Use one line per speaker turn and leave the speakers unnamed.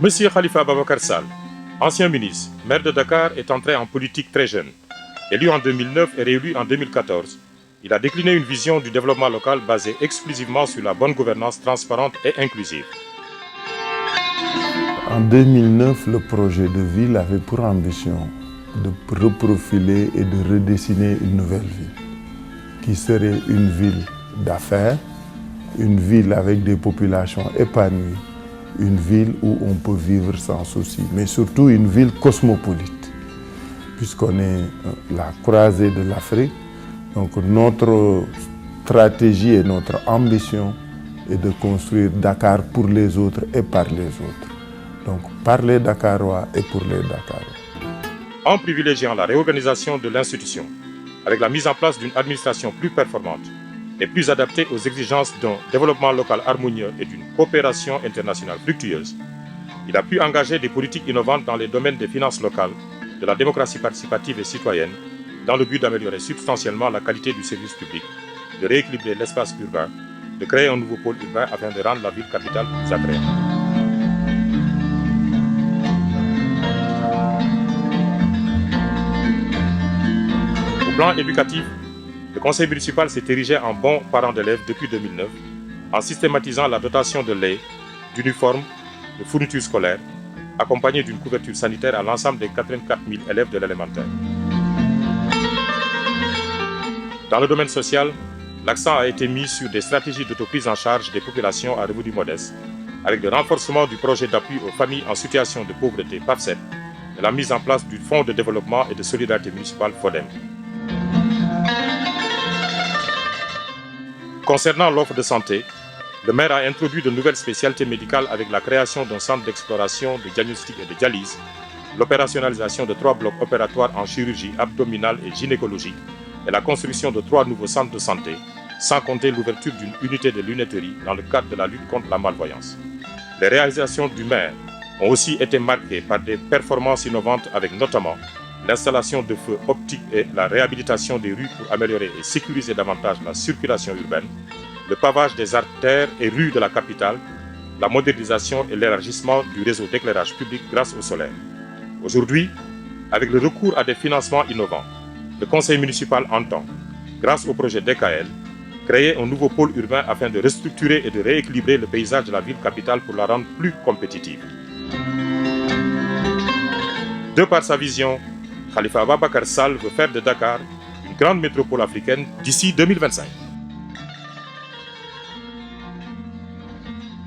Monsieur Khalifa Ababacar Sall, ancien ministre, maire de Dakar, est entré en politique très jeune. Élu en 2009 et réélu en 2014, il a décliné une vision du développement local basée exclusivement sur la bonne gouvernance transparente et inclusive.
En 2009, le projet de ville avait pour ambition de reprofiler et de redessiner une nouvelle ville, qui serait une ville d'affaires, une ville avec des populations épanouies, une ville où on peut vivre sans souci, mais surtout une ville cosmopolite, puisqu'on est la croisée de l'Afrique. Donc notre stratégie et notre ambition est de construire Dakar pour les autres et par les autres. Donc par les Dakarois et pour les Dakarois.
En privilégiant la réorganisation de l'institution, avec la mise en place d'une administration plus performante et plus adaptée aux exigences d'un développement local harmonieux et d'une coopération internationale fructueuse, il a pu engager des politiques innovantes dans les domaines des finances locales, de la démocratie participative et citoyenne, dans le but d'améliorer substantiellement la qualité du service public, de rééquilibrer l'espace urbain, de créer un nouveau pôle urbain afin de rendre la ville capitale plus agréable. Au plan éducatif, le conseil municipal s'est érigé en bon parent d'élèves depuis 2009 en systématisant la dotation de lait, d'uniformes, de fournitures scolaires, accompagnée d'une couverture sanitaire à l'ensemble des 84 000 élèves de l'élémentaire. Dans le domaine social, l'accent a été mis sur des stratégies d'autoprise en charge des populations à revenus modestes, avec le renforcement du projet d'appui aux familles en situation de pauvreté PAPSET et la mise en place du Fonds de développement et de solidarité municipale FODEM. Concernant l'offre de santé, le maire a introduit de nouvelles spécialités médicales avec la création d'un centre d'exploration, de diagnostic et de dialyse, l'opérationnalisation de 3 blocs opératoires en chirurgie abdominale et gynécologique et la construction de 3 nouveaux centres de santé, sans compter l'ouverture d'une unité de lunetterie dans le cadre de la lutte contre la malvoyance. Les réalisations du maire ont aussi été marquées par des performances innovantes avec notamment l'installation de feux optiques et la réhabilitation des rues pour améliorer et sécuriser davantage la circulation urbaine, le pavage des artères et rues de la capitale, la modernisation et l'élargissement du réseau d'éclairage public grâce au solaire. Aujourd'hui, avec le recours à des financements innovants, le conseil municipal entend, grâce au projet DKL, créer un nouveau pôle urbain afin de restructurer et de rééquilibrer le paysage de la ville capitale pour la rendre plus compétitive. De par sa vision, Khalifa Ababacar Sall veut faire de Dakar une grande métropole africaine d'ici 2025.